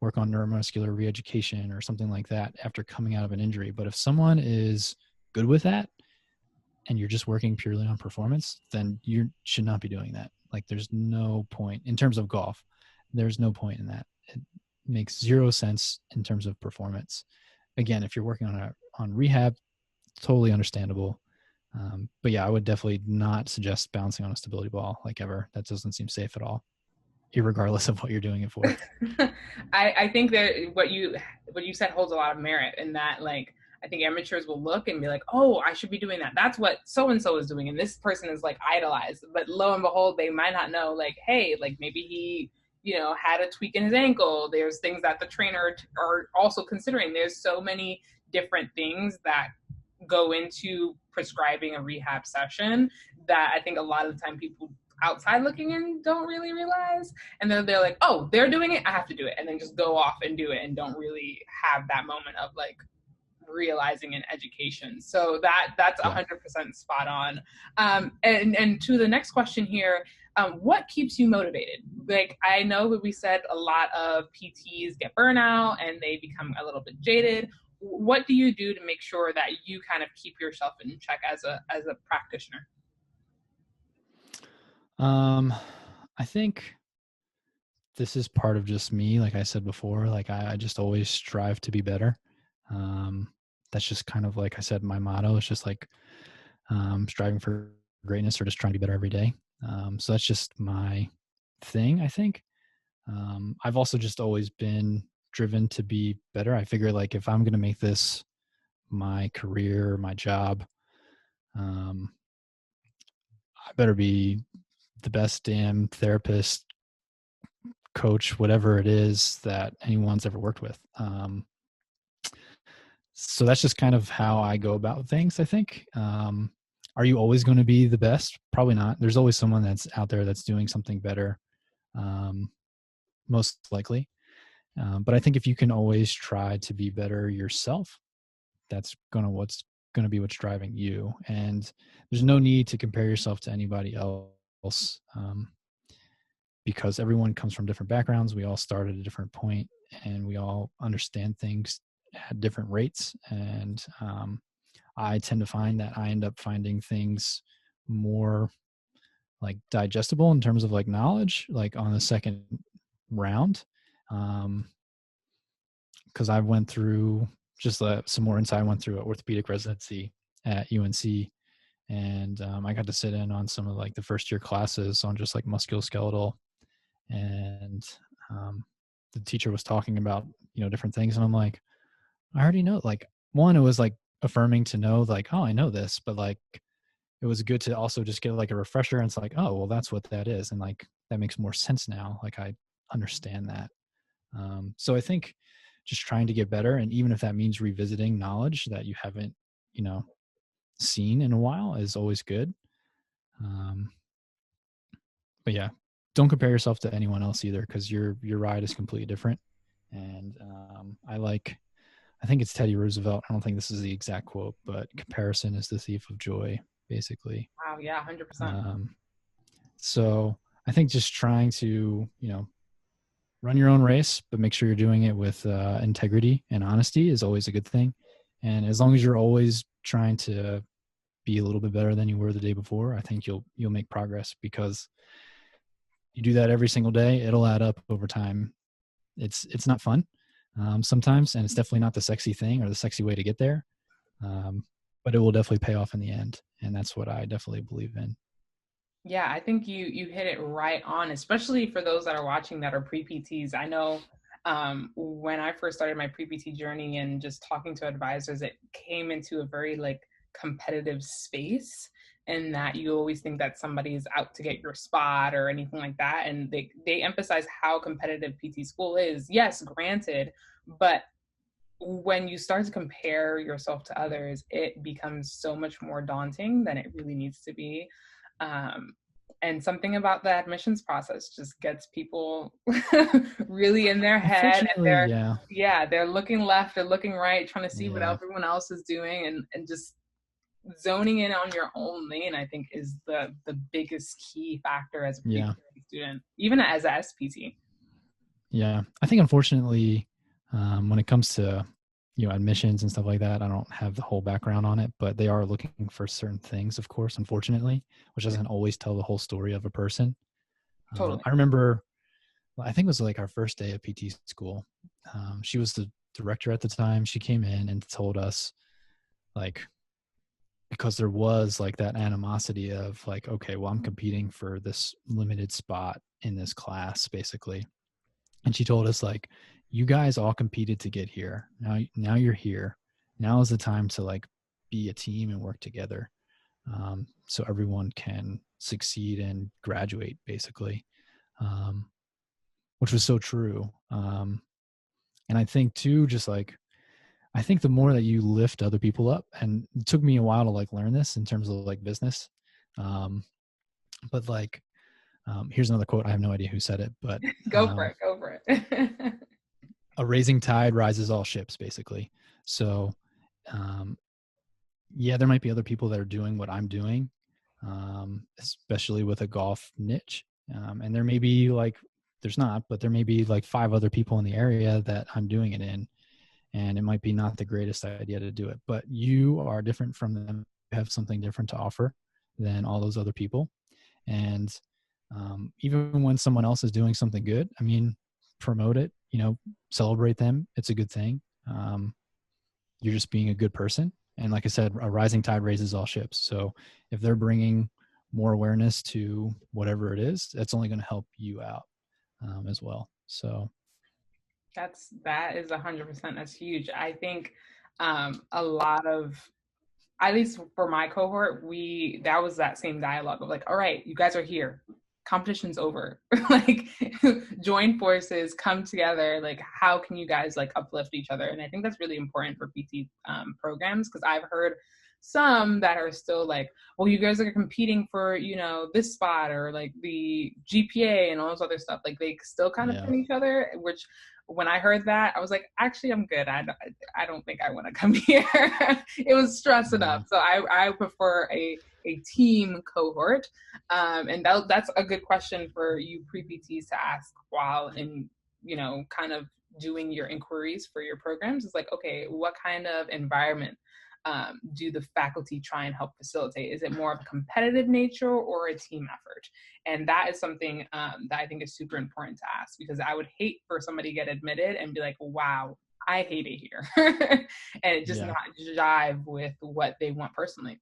Speaker 1: work on neuromuscular reeducation or something like that after coming out of an injury. But if someone is good with that and you're just working purely on performance, then you should not be doing that. Like there's no point in terms of golf. There's no point in that. It makes zero sense in terms of performance. Again, if you're working on rehab, totally understandable. But yeah, I would definitely not suggest bouncing on a stability ball like ever. That doesn't seem safe at all, irregardless of what you're doing it for.
Speaker 2: I think that what you said holds a lot of merit in that, like, I think amateurs will look and be like, oh, I should be doing that. That's what so-and-so is doing. And this person is like idolized. But lo and behold, they might not know, like, hey, like maybe he, had a tweak in his ankle. There's things that the trainer are also considering. There's so many different things that go into prescribing a rehab session that I think a lot of the time people outside looking in don't really realize. And then they're like, oh, they're doing it, I have to do it. And then just go off and do it and don't really have that moment of like realizing an education. So that's 100% spot on. And to the next question here, what keeps you motivated? Like, I know that we said a lot of PTs get burnout and they become a little bit jaded. What do you do to make sure that you kind of keep yourself in check as a practitioner?
Speaker 1: I think this is part of just me. Like I said before, like I just always strive to be better. That's just kind of, like I said, my motto. It's just like striving for greatness or just trying to be better every day. So that's just my thing, I think. I've also just always been driven to be better. I figure like if I'm going to make this my career, my job, I better be the best damn therapist, coach, whatever it is that anyone's ever worked with. So that's just kind of how I go about things, I think. Are you always going to be the best? Probably not. There's always someone that's out there that's doing something better, most likely. But I think if you can always try to be better yourself, that's what's going to be what's driving you. And there's no need to compare yourself to anybody else, because everyone comes from different backgrounds. We all start at a different point and we all understand things at different rates. And I tend to find that I end up finding things more like digestible in terms of like knowledge, like on the second round. Because I went through just some more insight. I went through an orthopedic residency at UNC And I got to sit in on some of like the first year classes on just like musculoskeletal, and the teacher was talking about, you know, different things, and I'm like, I already know. Like, one, it was like affirming to know like, oh, I know this, but like it was good to also just get like a refresher, and it's like, oh, well, that's what that is, and like that makes more sense now. Like I understand that. So I think just trying to get better, and even if that means revisiting knowledge that you haven't, you know, seen in a while, is always good. Um, but yeah, don't compare yourself to anyone else either, because your ride is completely different. And I think it's Teddy Roosevelt. I don't think this is the exact quote, but comparison is the thief of joy, basically.
Speaker 2: Wow. Yeah. 100%.
Speaker 1: So I think just trying to, you know, run your own race, but make sure you're doing it with integrity and honesty is always a good thing. And as long as you're always trying to be a little bit better than you were the day before, I think you'll make progress, because you do that every single day, it'll add up over time. It's not fun sometimes, and it's definitely not the sexy thing or the sexy way to get there, but it will definitely pay off in the end, and that's what I definitely believe in.
Speaker 2: Yeah, I think you hit it right on, especially for those that are watching that are pre-PTs. I know when I first started my pre-PT journey and just talking to advisors, it came into a very like competitive space, and that you always think that somebody is out to get your spot or anything like that. And they emphasize how competitive PT school is. Yes, granted, but when you start to compare yourself to others, it becomes so much more daunting than it really needs to be. Um, and something about the admissions process just gets people really in their head, and
Speaker 1: Unfortunately, yeah.
Speaker 2: they're looking left, they're looking right, trying to see what
Speaker 1: Yeah.
Speaker 2: everyone else is doing, and just zoning in on your own lane, I think, is the biggest key factor as a
Speaker 1: Yeah.
Speaker 2: pre-PT student, even as a SPT.
Speaker 1: Yeah. I think unfortunately, when it comes to, you know, admissions and stuff like that, I don't have the whole background on it, but they are looking for certain things, of course, unfortunately, which doesn't always tell the whole story of a person.
Speaker 2: Totally.
Speaker 1: I remember, I think it was like our first day at PT school. She was the director at the time. She came in and told us, like, because there was like that animosity of like, okay, well, I'm competing for this limited spot in this class, basically. And she told us, like, you guys all competed to get here. Now you're here. Now is the time to like be a team and work together, so everyone can succeed and graduate, basically, which was so true. And I think too, just like, I think the more that you lift other people up, and it took me a while to like learn this in terms of like business, but like, here's another quote. I have no idea who said it, but
Speaker 2: Go for it. Go for it.
Speaker 1: a raising tide rises all ships, basically. So, yeah, there might be other people that are doing what I'm doing, especially with a golf niche. And there may be like, there's not, but there may be like 5 other people in the area that I'm doing it in. And it might be not the greatest idea to do it, but you are different from them. You have something different to offer than all those other people. And even when someone else is doing something good, I mean, promote it, you know, celebrate them. It's a good thing. You're just being a good person. And like I said, a rising tide raises all ships. So if they're bringing more awareness to whatever it is, that's only going to help you out as well. So
Speaker 2: That is 100%. That's huge. I think a lot of, at least for my cohort, that was that same dialogue of like, all right, you guys are here, competition's over. Like, join forces, come together. Like, how can you guys like uplift each other? And I think that's really important for PT programs, because I've heard some that are still like, well, you guys are competing for, you know, this spot or like the GPA and all this other stuff. Like, they still kind of pin each other, which when I heard that, I was like, actually, I'm good. I don't think I want to come here. It was stress enough. So I prefer a team cohort. And that's a good question for you pre-PTs to ask while in, you know, kind of doing your inquiries for your programs. It's like, okay, what kind of environment do the faculty try and help facilitate? Is it more of a competitive nature or a team effort? And that is something that I think is super important to ask, because I would hate for somebody to get admitted and be like, wow, I hate it here. And it just not jive with what they want personally.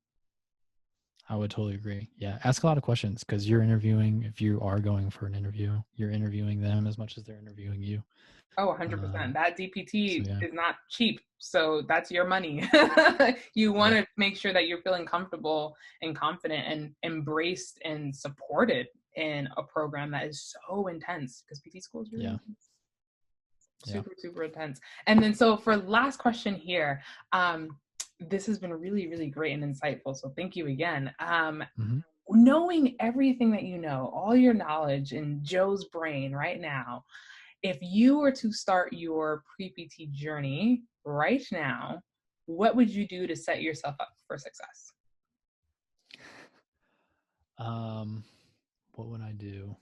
Speaker 1: I would totally agree. Yeah. Ask a lot of questions because you're interviewing, if you are going for an interview, you're interviewing them as much as they're interviewing you.
Speaker 2: Oh, 100%. That
Speaker 1: So
Speaker 2: DPT
Speaker 1: yeah.
Speaker 2: is not cheap. So that's your money. You want
Speaker 1: Yeah.
Speaker 2: to make sure that you're feeling comfortable and confident and embraced and supported in a program that is so intense, because PT school is really
Speaker 1: Yeah.
Speaker 2: intense.
Speaker 1: Yeah.
Speaker 2: Super, super intense. And then, so for last question here, this has been really, really great and insightful. So thank you again.
Speaker 1: Hmm.
Speaker 2: Knowing everything that you know, all your knowledge in Joe's brain right now, if you were to start your pre-PT journey right now, what would you do to set yourself up for success?
Speaker 1: What would I do?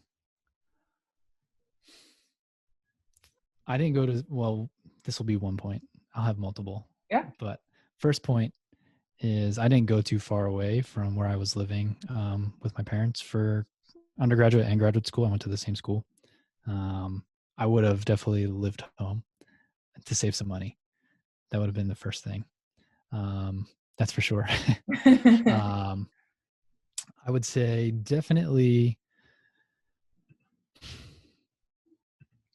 Speaker 1: I didn't go to, well, this will be one point. I'll have multiple.
Speaker 2: Yeah.
Speaker 1: But first point is I didn't go too far away from where I was living with my parents for undergraduate and graduate school. I went to the same school. I would have definitely lived home to save some money. That would have been the first thing. That's for sure. um, I would say definitely.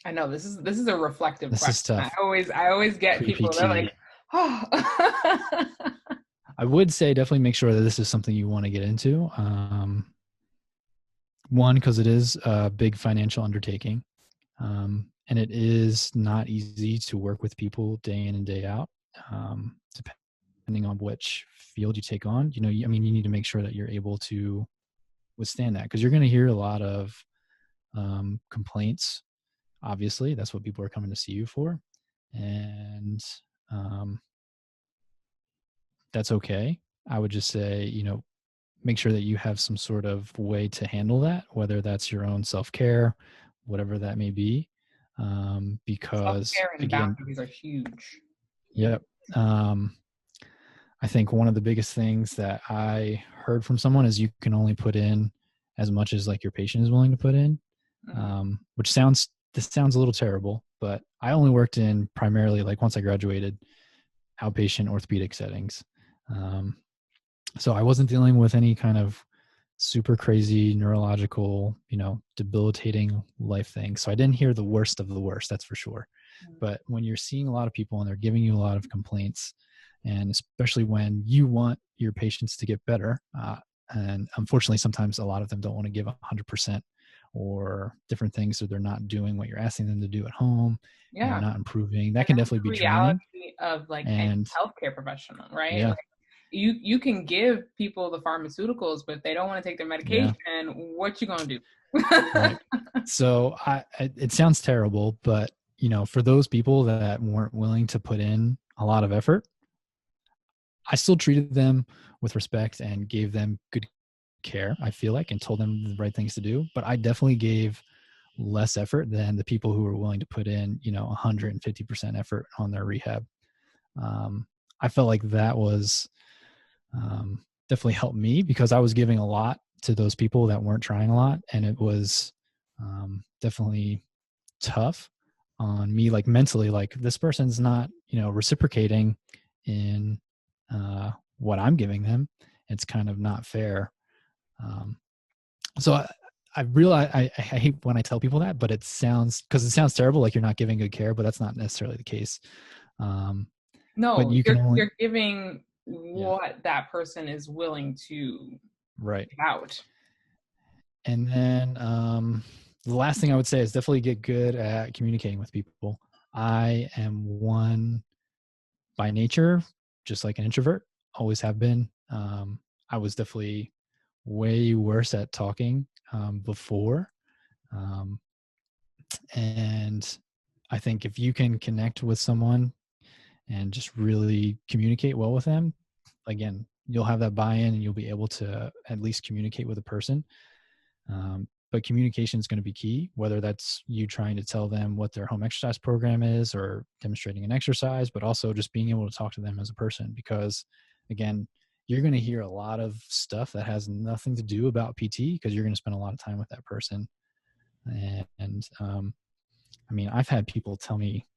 Speaker 2: I know this is a reflective
Speaker 1: This is
Speaker 2: question.
Speaker 1: tough.
Speaker 2: I always get people, they're
Speaker 1: Pre-PT.
Speaker 2: like, oh.
Speaker 1: I would say definitely make sure that this is something you want to get into. One, because it is a big financial undertaking. And it is not easy to work with people day in and day out, depending on which field you take on. You know, I mean, you need to make sure that you're able to withstand that, because you're going to hear a lot of complaints. Obviously, that's what people are coming to see you for. And that's okay. I would just say, you know, make sure that you have some sort of way to handle that, whether that's your own self-care, whatever that may be. Because
Speaker 2: Self-care and
Speaker 1: again,
Speaker 2: boundaries are huge.
Speaker 1: yep. I think one of the biggest things that I heard from someone is you can only put in as much as like your patient is willing to put in, which this sounds a little terrible, but I only worked in primarily, like once I graduated, outpatient orthopedic settings. So I wasn't dealing with any kind of super crazy neurological, you know, debilitating life things. So I didn't hear the worst of the worst, that's for sure. But when you're seeing a lot of people and they're giving you a lot of complaints, and especially when you want your patients to get better, and unfortunately sometimes a lot of them don't want to give 100% or different things, so they're not doing what you're asking them to do at home, and they're
Speaker 2: Yeah.
Speaker 1: not improving. That
Speaker 2: And
Speaker 1: can
Speaker 2: that's
Speaker 1: definitely
Speaker 2: the
Speaker 1: be draining.
Speaker 2: reality of like any
Speaker 1: And
Speaker 2: healthcare professional, right?
Speaker 1: yeah,
Speaker 2: Like, you can give people the pharmaceuticals, but if they don't want to take their
Speaker 1: yeah,
Speaker 2: medication, what you gonna do?
Speaker 1: right. So it sounds terrible, but you know, for those people that weren't willing to put in a lot of effort, I still treated them with respect and gave them good care, I feel like, and told them the right things to do. But I definitely gave less effort than the people who were willing to put in, you know, 150% effort on their rehab. I felt like that was definitely helped me because I was giving a lot to those people that weren't trying a lot. And it was definitely tough on me, like mentally, like this person's not, you know, reciprocating in what I'm giving them. It's kind of not fair. So I realize I hate when I tell people that, but it sounds terrible, like you're not giving good care, but that's not necessarily the case. But
Speaker 2: No,
Speaker 1: you can only,
Speaker 2: you're giving
Speaker 1: yeah,
Speaker 2: what that person is willing to
Speaker 1: right.
Speaker 2: give out.
Speaker 1: And then the last thing I would say is definitely get good at communicating with people. I am one by nature, just like an introvert, always have been. I was definitely way worse at talking before. Um, and I think if you can connect with someone and just really communicate well with them, again, you'll have that buy-in and you'll be able to at least communicate with a person. But communication is going to be key, whether that's you trying to tell them what their home exercise program is or demonstrating an exercise, but also just being able to talk to them as a person. Because again, you're going to hear a lot of stuff that has nothing to do about PT because you're going to spend a lot of time with that person. And I mean, I've had people tell me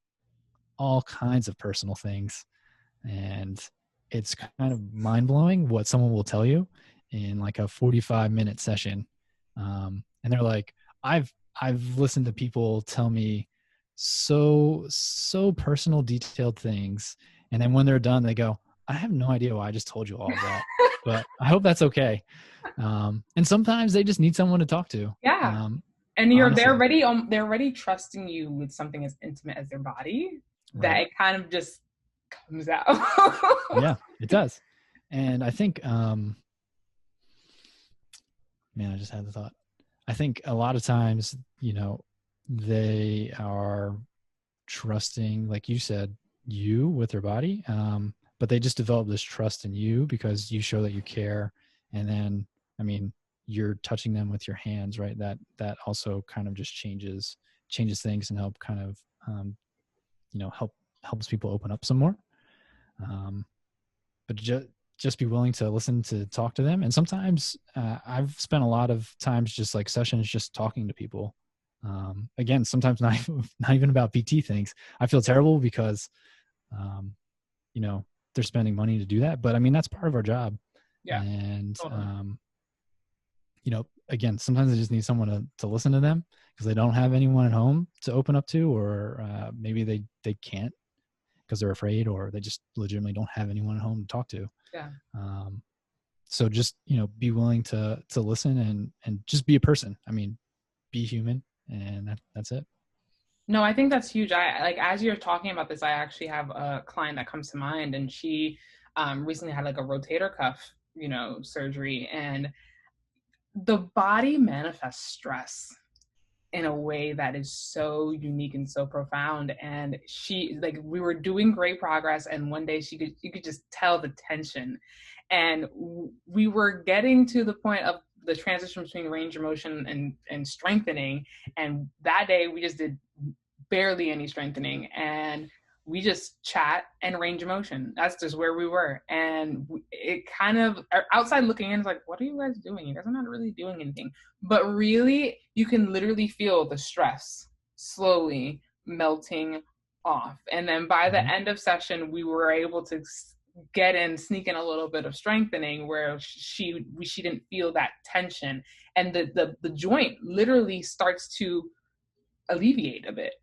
Speaker 1: all kinds of personal things, and it's kind of mind blowing what someone will tell you. in like a 45-minute session. And they're like, I've listened to people tell me so personal, detailed things. And then when they're done, they go, I have no idea why I just told you all of that, but I hope that's okay. And sometimes they just need someone to talk to.
Speaker 2: Yeah. And they're already trusting you with something as intimate as their body, that it kind of just comes out.
Speaker 1: Yeah, it does. And I think, man, I just had the thought. I think a lot of times, they are trusting, like you said, you with their body, but they just develop this trust in you because you show that you care. And then, I mean, you're touching them with your hands, right? That also kind of just changes things and help kind of, helps people open up some more. But just be willing to listen, to talk to them. And sometimes I've spent a lot of times just like sessions, just talking to people. Again, sometimes not even about PT things. I feel terrible because, they're spending money to do that, but I mean, that's part of our job.
Speaker 2: Yeah.
Speaker 1: And, totally. Again, sometimes they just need someone to listen to them because they don't have anyone at home to open up to, or maybe they can't because they're afraid, or they just legitimately don't have anyone at home to talk to.
Speaker 2: Yeah.
Speaker 1: So just, be willing to listen and just be a person. I mean, be human, and that's it.
Speaker 2: No, I think that's huge. As you're talking about this, I actually have a client that comes to mind, and she recently had like a rotator cuff, surgery, and the body manifests stress in a way that is so unique and so profound. And we were doing great progress, and one day you could just tell the tension, and we were getting to the point of the transition between range of motion and strengthening. And that day we just did barely any strengthening, and we just chat and range of motion. That's just where we were. And it kind of, outside looking in, is like, what are you guys doing? You guys are not really doing anything. But really, you can literally feel the stress slowly melting off. And then by the end of session, we were able to sneak in a little bit of strengthening where she didn't feel that tension. And the joint literally starts to alleviate a bit.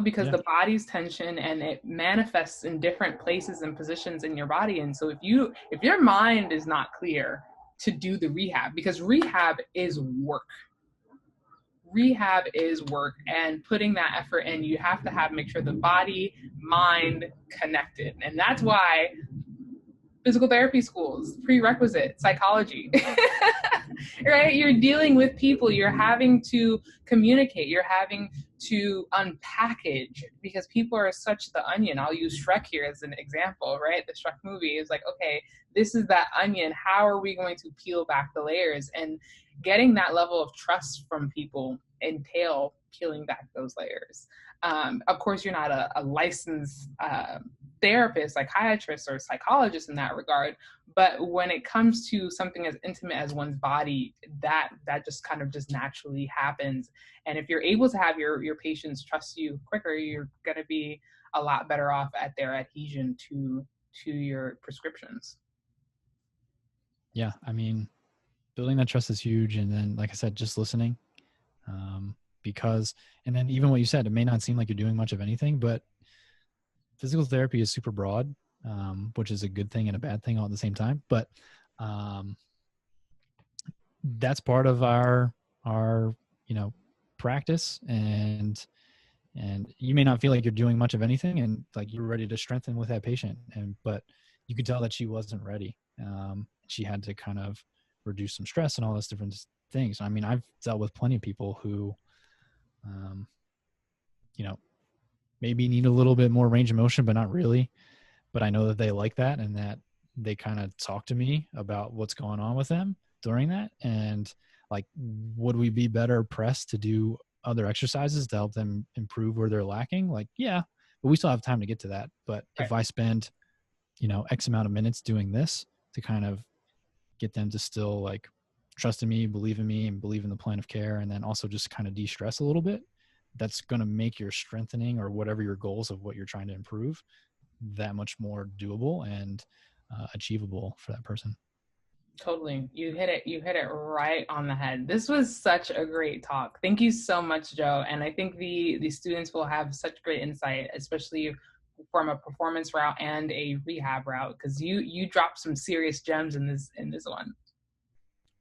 Speaker 2: Because the body's tension, and it manifests in different places and positions in your body. And so if your mind is not clear to do the rehab, because rehab is work, and putting that effort in, you have to make sure the body, mind connected. And that's why physical therapy schools, prerequisite, psychology, right? You're dealing with people, you're having to communicate, you're having to unpackage, because people are such the onion. I'll use Shrek here as an example, right? The Shrek movie is like, okay, this is that onion. How are we going to peel back the layers? And getting that level of trust from people entail peeling back those layers. Of course, you're not a licensed therapist, psychiatrist, or psychologist in that regard. But when it comes to something as intimate as one's body, that just kind of just naturally happens. And if you're able to have your patients trust you quicker, you're going to be a lot better off at their adhesion to your prescriptions.
Speaker 1: Yeah, I mean, building that trust is huge. And then, like I said, just listening. And then even what you said, it may not seem like you're doing much of anything, but physical therapy is super broad, which is a good thing and a bad thing all at the same time. But that's part of our practice, and you may not feel like you're doing much of anything, and like you're ready to strengthen with that patient, but you could tell that she wasn't ready. She had to kind of reduce some stress and all those different things. I mean, I've dealt with plenty of people who, maybe need a little bit more range of motion, but not really. But I know that they like that, and that they kind of talk to me about what's going on with them during that. And like, would we be better pressed to do other exercises to help them improve where they're lacking? Like, yeah, but we still have time to get to that. But if I spend, X amount of minutes doing this to kind of get them to still like trust in me, believe in me, and believe in the plan of care, and then also just kind of de-stress a little bit, that's going to make your strengthening or whatever your goals of what you're trying to improve that much more doable and achievable for that person.
Speaker 2: Totally. You hit it right on the head. This was such a great talk. Thank you so much, Joe. And I think the students will have such great insight, especially from a performance route and a rehab route, because you dropped some serious gems in this one.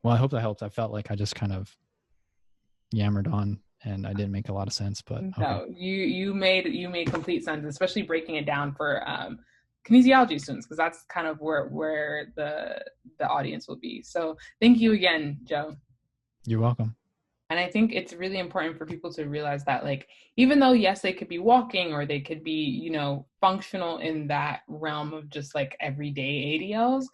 Speaker 1: Well, I hope that helped. I felt like I just kind of yammered on and I didn't make a lot of sense, but okay.
Speaker 2: No, you made complete sense, especially breaking it down for kinesiology students, because that's kind of where the audience will be. So thank you again, Joe.
Speaker 1: You're welcome.
Speaker 2: And I think it's really important for people to realize that, like, even though, yes, they could be walking or they could be, functional in that realm of just like everyday ADLs,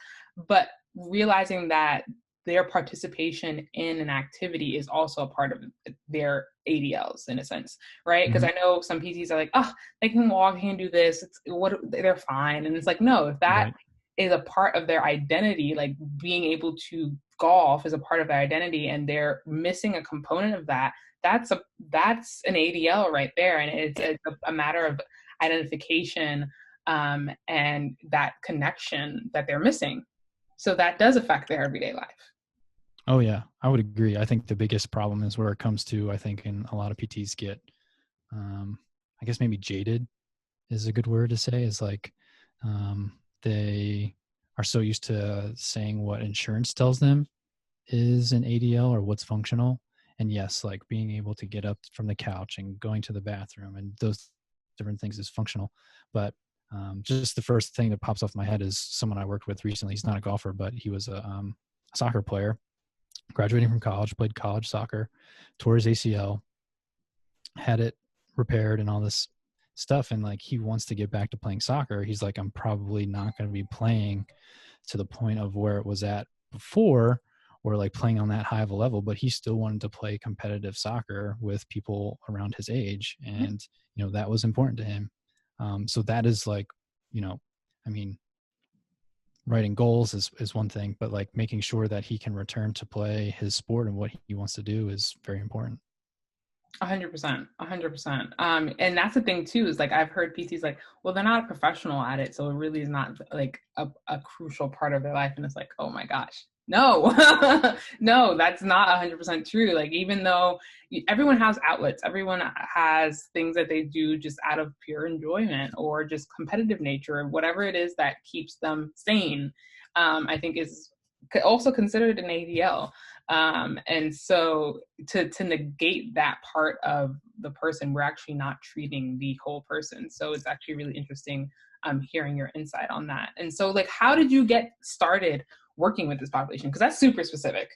Speaker 2: but realizing that their participation in an activity is also a part of their ADLs in a sense, right? Because I know some PTs are like, oh, they can walk, they can do this, they're fine. And it's like, no, if that is a part of their identity, like being able to golf is a part of their identity and they're missing a component of that, that's an ADL right there. And it's a matter of identification and that connection that they're missing. So that does affect their everyday life.
Speaker 1: Oh yeah, I would agree. I think the biggest problem is where it comes to, I think, and a lot of PTs get, I guess maybe jaded is a good word to say, is like they are so used to saying what insurance tells them is an ADL or what's functional. And yes, like being able to get up from the couch and going to the bathroom and those different things is functional. But just the first thing that pops off my head is someone I worked with recently. He's not a golfer, but he was a soccer player, graduating from college, played college soccer, tore his ACL, had it repaired and all this stuff. And like, he wants to get back to playing soccer. He's like, I'm probably not going to be playing to the point of where it was at before, or like playing on that high of a level, but he still wanted to play competitive soccer with people around his age. And, that was important to him. So that is like, I mean, writing goals is one thing, but like making sure that he can return to play his sport and what he wants to do is very important.
Speaker 2: 100%, 100%. And that's the thing too, is like, I've heard PTs like, well, they're not a professional at it, so it really is not like a crucial part of their life. And it's like, oh my gosh, no, no, that's not 100% true. Like, even though everyone has outlets, everyone has things that they do just out of pure enjoyment or just competitive nature, whatever it is that keeps them sane, I think is also considered an ADL. And so to negate that part of the person, we're actually not treating the whole person. So it's actually really interesting hearing your insight on that. And so, like, how did you get started working with this population? Because that's super specific.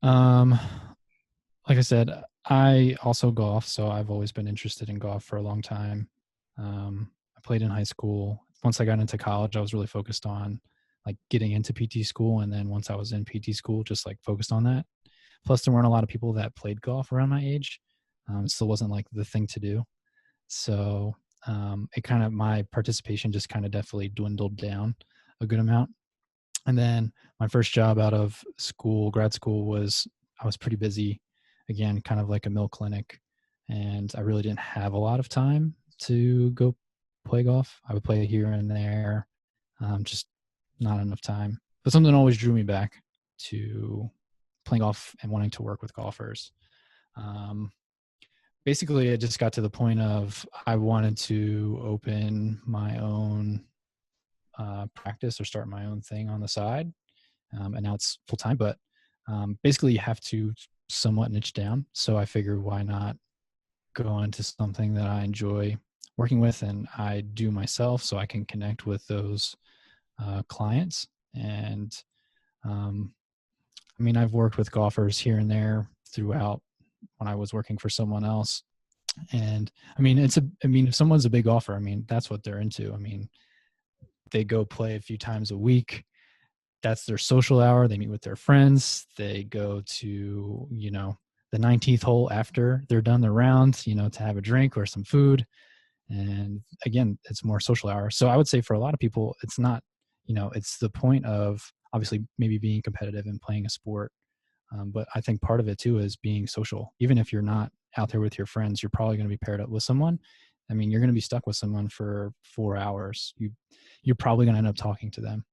Speaker 1: Like I said, I also golf, so I've always been interested in golf for a long time. I played in high school. Once I got into college, I was really focused on like getting into PT school. And then once I was in PT school, just like focused on that. Plus there weren't a lot of people that played golf around my age. It still wasn't like the thing to do. So my participation just kind of definitely dwindled down a good amount. And then my first job out of school, grad school, I was pretty busy, again, kind of like a mill clinic. And I really didn't have a lot of time to go play golf. I would play here and there, just not enough time. But something always drew me back to playing golf and wanting to work with golfers. Basically, it just got to the point of I wanted to open my own practice or start my own thing on the side. And now it's full time, but basically you have to somewhat niche down. So I figured why not go into something that I enjoy working with and I do myself so I can connect with those clients. And I've worked with golfers here and there throughout when I was working for someone else. And if someone's a big golfer, that's what they're into. They go play a few times a week. That's their social hour. They meet with their friends. They go to, the 19th hole after they're done their round, to have a drink or some food. And again, it's more social hour. So I would say for a lot of people, it's not, it's the point of obviously maybe being competitive and playing a sport. But I think part of it too is being social. Even if you're not out there with your friends, you're probably going to be paired up with someone. You're going to be stuck with someone for 4 hours. You're probably going to end up talking to them.